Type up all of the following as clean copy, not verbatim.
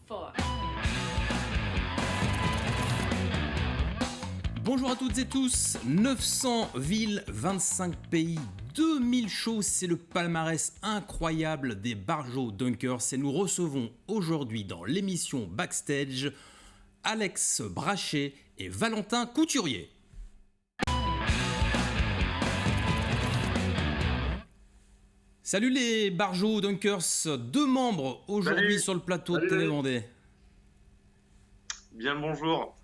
4. Bonjour à toutes et tous, 900 villes, 25 pays, 2000 shows, c'est le palmarès incroyable des Barjo Dunkers et nous recevons aujourd'hui dans l'émission Backstage Alex Brachet et Valentin Couturier. Salut les Barjo Dunkers, 2 membres aujourd'hui sur le plateau de TV Vendée. Bien le bonjour.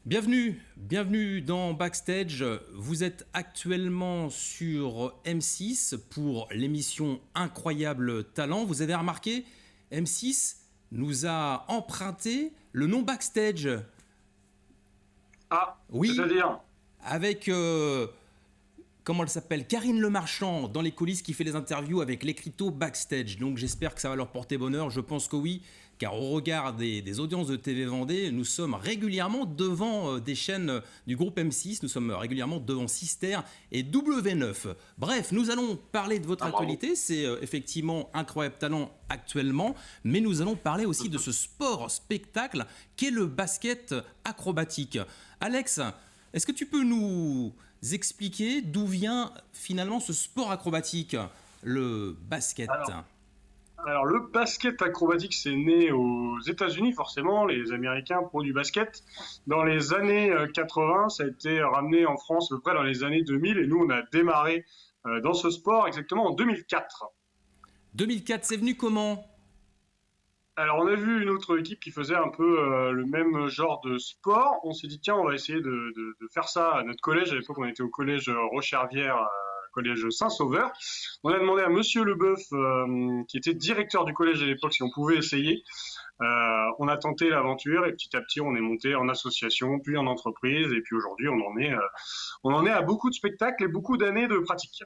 Bienvenue dans Backstage. Vous êtes actuellement sur M6 pour l'émission Incroyable Talent. Vous avez remarqué, M6 nous a emprunté le nom Backstage. Ah, oui, c'est-à-dire avec, comment elle s'appelle, Karine Lemarchand dans les coulisses qui fait les interviews avec l'écriteau Backstage. Donc j'espère que ça va leur porter bonheur, je pense que oui. Car au regard des audiences de TV Vendée, nous sommes régulièrement devant des chaînes du groupe M6, nous sommes régulièrement devant Sister et W9. Bref, nous allons parler de votre actualité, c'est effectivement Incroyable Talent actuellement, mais nous allons parler aussi de ce sport-spectacle qu'est le basket acrobatique. Alex, est-ce que tu peux nous expliquer d'où vient finalement ce sport acrobatique, le basket ? Alors, le basket acrobatique, c'est né aux États-Unis, forcément. Les Américains produisent du basket. Dans les années 80, ça a été ramené en France à peu près dans les années 2000. Et nous, on a démarré dans ce sport exactement en 2004. 2004, c'est venu comment ? Alors, on a vu une autre équipe qui faisait un peu le même genre de sport. On s'est dit, tiens, on va essayer de faire ça à notre collège. À l'époque, on était au collège Rochervière, collège Saint-Sauveur. On a demandé à Monsieur Leboeuf, qui était directeur du collège à l'époque, si on pouvait essayer. On a tenté l'aventure et petit à petit, on est monté en association, puis en entreprise. Et puis aujourd'hui, on en est à beaucoup de spectacles et beaucoup d'années de pratique.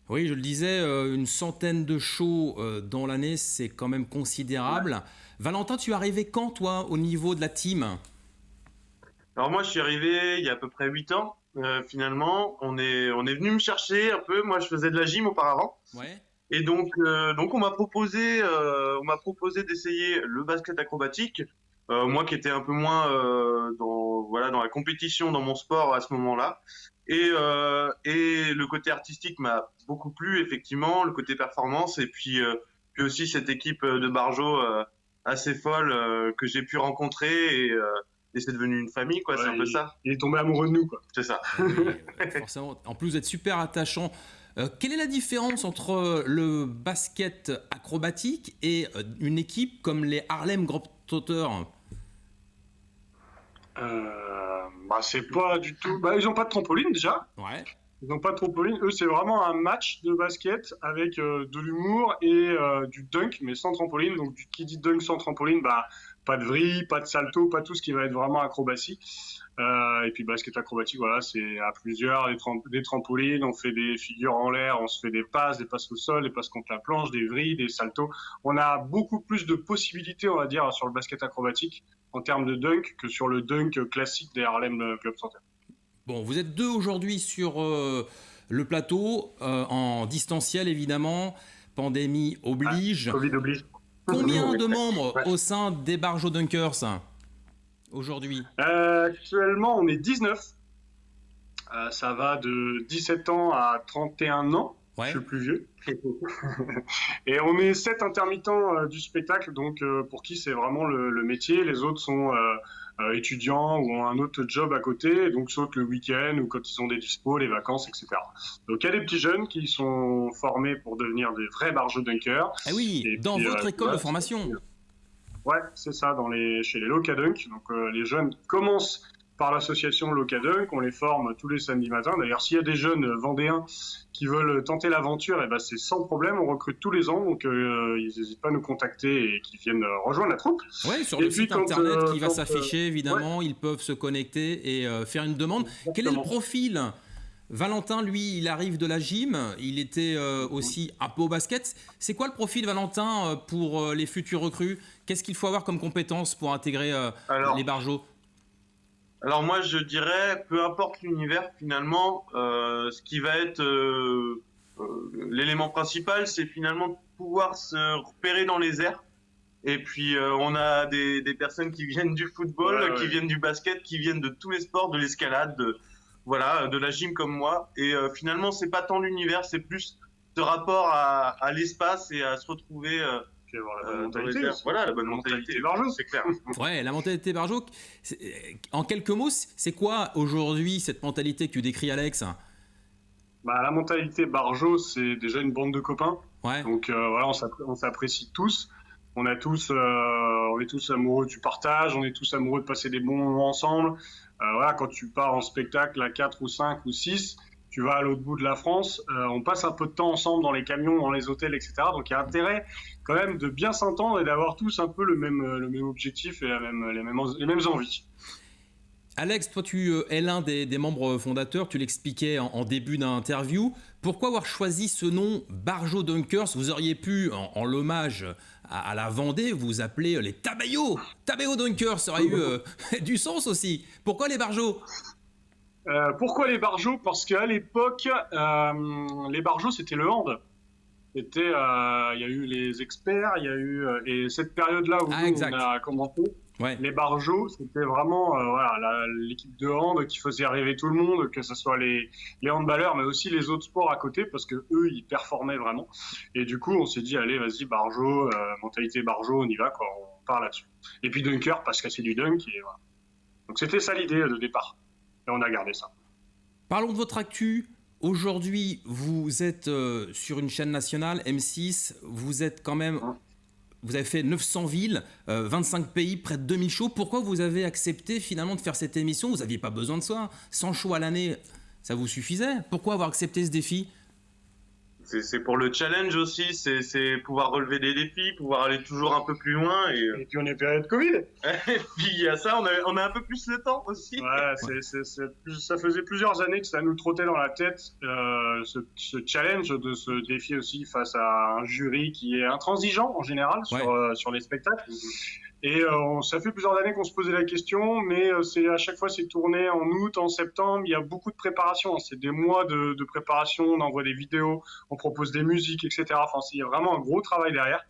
Oui, je le disais, une centaine de shows dans l'année, c'est quand même considérable. Ouais. Valentin, tu es arrivé quand, toi, au niveau de la team ? Alors moi, je suis arrivé il y a à peu près 8 ans. Finalement, on est venu me chercher un peu. Moi, je faisais de la gym auparavant. Ouais. Et donc on m'a proposé d'essayer le basket acrobatique. Moi, qui étais un peu moins dans la compétition dans mon sport à ce moment-là. Et le côté artistique m'a beaucoup plu, effectivement, le côté performance, et puis aussi cette équipe de Barjo assez folle que j'ai pu rencontrer, et c'est devenu une famille, quoi. Ouais, c'est un peu ça. Il est tombé amoureux de nous, quoi. C'est ça. Oui, forcément. En plus, vous êtes super attachant. Quelle est la différence entre le basket acrobatique et une équipe comme les Harlem Globetrotters ? C'est pas du tout. Ils ont pas de trampoline déjà. Ouais. Ils n'ont pas de trampoline. Eux, c'est vraiment un match de basket avec de l'humour et du dunk, mais sans trampoline. Donc, qui dit dunk sans trampoline, pas de vrille, pas de salto, pas tout ce qui va être vraiment acrobatie. Et puis, basket acrobatique, voilà, c'est à plusieurs, des trampolines, on fait des figures en l'air, on se fait des passes au sol, des passes contre la planche, des vrilles, des saltos. On a beaucoup plus de possibilités, on va dire, sur le basket acrobatique en termes de dunk que sur le dunk classique des Harlem Globetrotters. Bon, vous êtes 2 aujourd'hui sur le plateau, en distanciel évidemment, pandémie oblige. Covid oblige. Combien de membres au sein des Barjo Dunkers aujourd'hui ? Actuellement, on est 19. Ça va de 17 ans à 31 ans. Ouais. Je suis le plus vieux. Et on est 7 intermittents du spectacle, donc pour qui c'est vraiment le métier. Les autres sont étudiants ou ont un autre job à côté, donc sautent le week-end ou quand ils ont des dispos, les vacances, etc. Donc il y a des petits jeunes qui sont formés pour devenir des vrais Barjo Dunkers. Ah oui, et dans votre école de formation. Ouais, c'est ça, chez les Locadunk. Donc les jeunes commencent par l'association Locadunk, on les forme tous les samedis matins. D'ailleurs, s'il y a des jeunes vendéens qui veulent tenter l'aventure, c'est sans problème, on recrute tous les ans, donc ils n'hésitent pas à nous contacter et qu'ils viennent rejoindre la troupe. Oui, sur le site internet qui va s'afficher, évidemment, ouais. Ils peuvent se connecter et faire une demande. Exactement. Quel est le profil ? Valentin, lui, il arrive de la gym, il était aussi un peu au basket. C'est quoi le profil, Valentin, pour les futurs recrues ? Qu'est-ce qu'il faut avoir comme compétences pour intégrer les Barjo ? Alors moi, je dirais, peu importe l'univers, finalement, ce qui va être l'élément principal, c'est finalement pouvoir se repérer dans les airs, Et puis on a des personnes qui viennent du football, qui viennent du basket, qui viennent de tous les sports, de l'escalade, de la gym comme moi. Et finalement, c'est pas tant l'univers, c'est plus ce rapport à l'espace et à se retrouver. Voilà, la bonne mentalité Barjot, c'est clair. Ouais, la mentalité Barjot. En quelques mots, c'est quoi aujourd'hui cette mentalité que tu décris, Alex? La mentalité Barjot, c'est déjà une bande de copains. Ouais. Donc voilà, on s'apprécie tous. On est tous amoureux du partage, on est tous amoureux de passer des bons moments ensemble. Voilà, quand tu pars en spectacle à 4 ou 5 ou 6, tu vas à l'autre bout de la France, on passe un peu de temps ensemble dans les camions, dans les hôtels, etc. Donc il y a intérêt quand même de bien s'entendre et d'avoir tous un peu le même objectif et les mêmes envies. Alex, toi tu es l'un des membres fondateurs, tu l'expliquais en début d'interview. Pourquoi avoir choisi ce nom Barjot Dunkers? Vous auriez pu, en l'hommage à la Vendée, vous appeler les Tabayo Dunkers, ça aurait eu du sens aussi. Pourquoi les Barjots? Pourquoi les Barjots? Parce qu'à l'époque, les Barjots, c'était le hand. Il y a eu les experts, il y a eu et cette période-là où on a commencé. Ouais. Les Barjots, c'était vraiment l'équipe de hand qui faisait arriver tout le monde, que ce soit les handballeurs, mais aussi les autres sports à côté, parce que eux, ils performaient vraiment. Et du coup, on s'est dit, allez, vas-y, Barjot, mentalité Barjot, on y va, quoi, on part là-dessus. Et puis Dunker, parce que c'est du dunk. Et voilà. Donc c'était ça l'idée de départ. Et on a gardé ça. Parlons de votre actu. Aujourd'hui, vous êtes sur une chaîne nationale, M6. Vous êtes quand même... Vous avez fait 900 villes, 25 pays, près de 2000 shows. Pourquoi vous avez accepté finalement de faire cette émission? Vous n'aviez pas besoin de ça. 100 shows à l'année, ça vous suffisait. Pourquoi avoir accepté ce défi? C'est pour le challenge aussi, c'est pouvoir relever des défis, pouvoir aller toujours un peu plus loin. Et puis on est période Covid. Et puis il y a ça, on a un peu plus le temps aussi. Ouais, ça faisait plusieurs années que ça nous trottait dans la tête, ce challenge, de ce défi aussi face à un jury qui est intransigeant en général sur les spectacles. Et ça fait plusieurs années qu'on se posait la question, mais à chaque fois c'est tourné en août, en septembre. Il y a beaucoup de préparation, c'est des mois de préparation. On envoie des vidéos, on propose des musiques, etc. Enfin, il y a vraiment un gros travail derrière.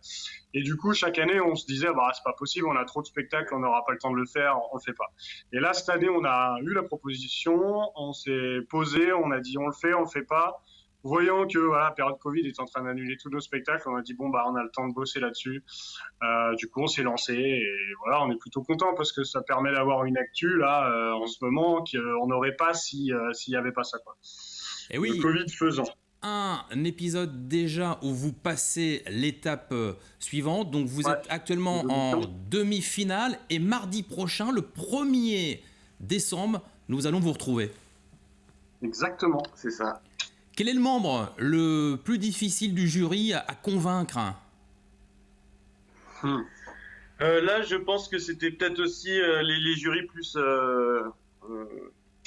Et du coup, chaque année, on se disait, c'est pas possible, on a trop de spectacles, on n'aura pas le temps de le faire, on le fait pas. Et là, cette année, on a eu la proposition, on s'est posé, on a dit, on le fait pas. Voyant que la période Covid est en train d'annuler tous nos spectacles, on a dit on a le temps de bosser là-dessus. Du coup, on s'est lancé et voilà, on est plutôt content parce que ça permet d'avoir une actu là en ce moment qu'on n'aurait pas s'il y avait pas ça, quoi. Et oui. Le Covid faisant. Un épisode déjà où vous passez l'étape suivante. Donc vous êtes actuellement en demi-finale et mardi prochain, le 1er décembre, nous allons vous retrouver. Exactement, c'est ça. Quel est le membre le plus difficile du jury à convaincre? Là, je pense que c'était peut-être aussi les jurys plus, on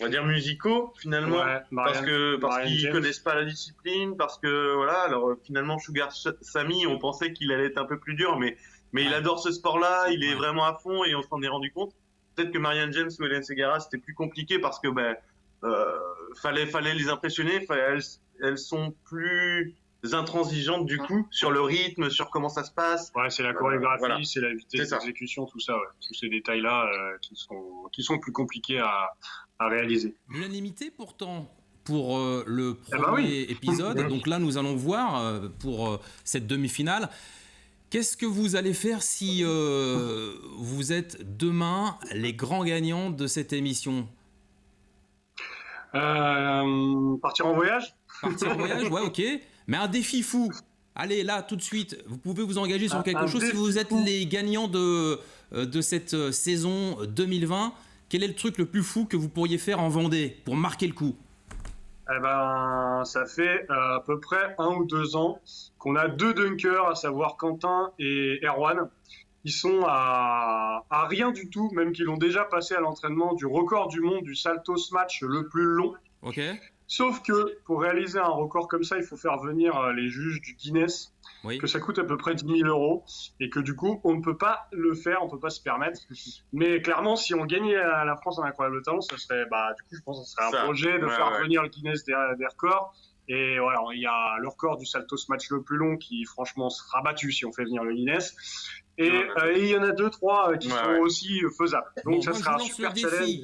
va dire, musicaux, finalement. Ouais, parce qu'ils connaissent pas la discipline, parce que, voilà, alors finalement, Sugar Sammy, on pensait qu'il allait être un peu plus dur, mais il adore ce sport-là, il est vraiment à fond et on s'en est rendu compte. Peut-être que Marianne James ou Hélène Ségara, c'était plus compliqué parce que, fallait les impressionner, elles sont plus intransigeantes du coup sur le rythme, sur comment ça se passe. Ouais, c'est la chorégraphie, c'est la vitesse d'exécution, tout ça, tous ces détails-là qui sont plus compliqués à réaliser. L'unanimité pourtant pour le premier épisode, donc là nous allons voir pour cette demi-finale. Qu'est-ce que vous allez faire si vous êtes demain les grands gagnants de cette émission? Partir en voyage? Partir en voyage, ouais, ok. Mais un défi fou. Allez, là, tout de suite, vous pouvez vous engager sur quelque chose. Si vous êtes les gagnants de cette saison 2020, quel est le truc le plus fou que vous pourriez faire en Vendée pour marquer le coup? Ça fait à peu près 1 ou 2 ans qu'on a 2 dunkers, à savoir Quentin et Erwan. Ils sont à rien du tout, même qu'ils ont déjà passé à l'entraînement du record du monde du salto smash le plus long. Ok. Sauf que pour réaliser un record comme ça, il faut faire venir les juges du Guinness, que ça coûte à peu près 10 000 €, et que du coup, on ne peut pas le faire, on ne peut pas se permettre. Mais clairement, si on gagnait à la France un incroyable talent, ça serait, du coup, je pense que ce serait un projet de faire venir le Guinness des records. Et voilà, il y a le record du salto match le plus long qui, franchement, sera battu si on fait venir le Guinness. Et il y en a 2-3 qui sont aussi faisables. Donc ça sera un super challenge.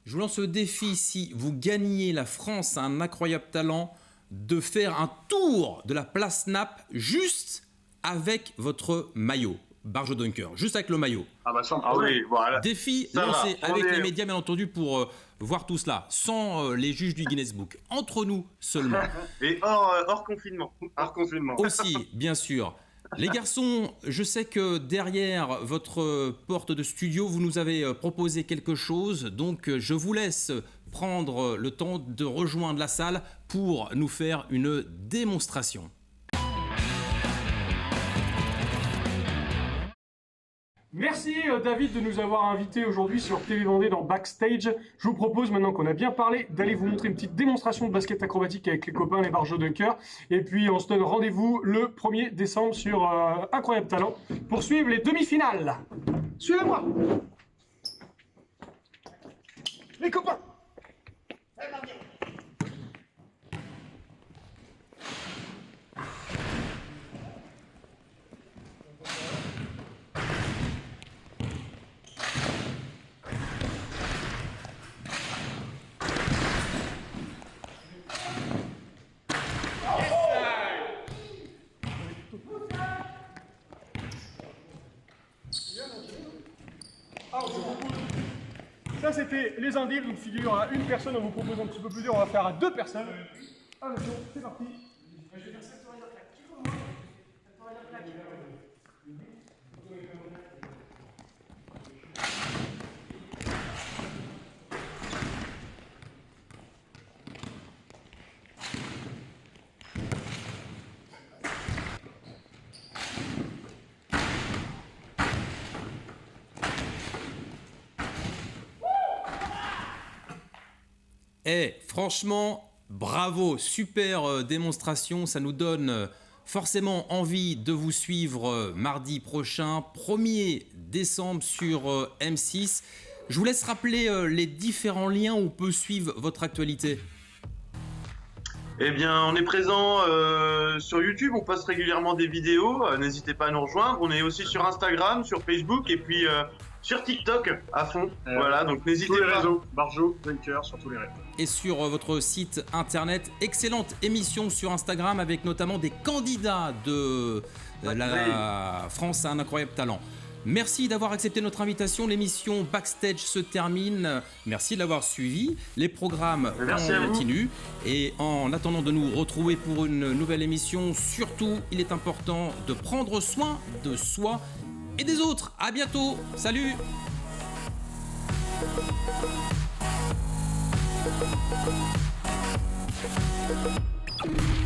Je vous lance le défi, si vous gagniez la France a un incroyable talent, de faire un tour de la place Nap juste avec votre maillot, Barjo Dunker, juste avec le maillot. Oui, voilà. Défi lancé avec les médias, bien entendu, pour voir tout cela, sans les juges du Guinness Book, entre nous seulement. Et hors confinement. Aussi, bien sûr. Les garçons, je sais que derrière votre porte de studio, vous nous avez proposé quelque chose, donc je vous laisse prendre le temps de rejoindre la salle pour nous faire une démonstration. Merci David de nous avoir invités aujourd'hui sur TV Vendée dans Backstage. Je vous propose, maintenant qu'on a bien parlé, d'aller vous montrer une petite démonstration de basket acrobatique avec les copains, les Barjo Dunkers. Et puis on se donne rendez-vous le 1er décembre sur Incroyable Talent pour suivre les demi-finales. Suivez-moi. Les copains. Ça c'était les indices, donc figure à une personne, on vous propose un petit peu plus dur, on va faire à 2 personnes. Attention, c'est parti. Je vais faire ça sur la claque. Qui commence ? Sur la claque. Franchement, bravo, super démonstration, ça nous donne forcément envie de vous suivre mardi prochain, 1er décembre sur M6. Je vous laisse rappeler les différents liens où on peut suivre votre actualité. Eh bien, on est présent sur YouTube, on poste régulièrement des vidéos, n'hésitez pas à nous rejoindre. On est aussi sur Instagram, sur Facebook et puis sur TikTok à fond. Voilà, donc n'hésitez pas. Tous les réseaux, Barjo Dunker sur tous les réseaux. Et sur votre site internet, excellente émission sur Instagram avec notamment des candidats de la France a un incroyable talent. Merci d'avoir accepté notre invitation. L'émission Backstage se termine. Merci de l'avoir suivi. Les programmes continuent. Et en attendant de nous retrouver pour une nouvelle émission, surtout, il est important de prendre soin de soi et des autres. À bientôt. Salut. Thank you.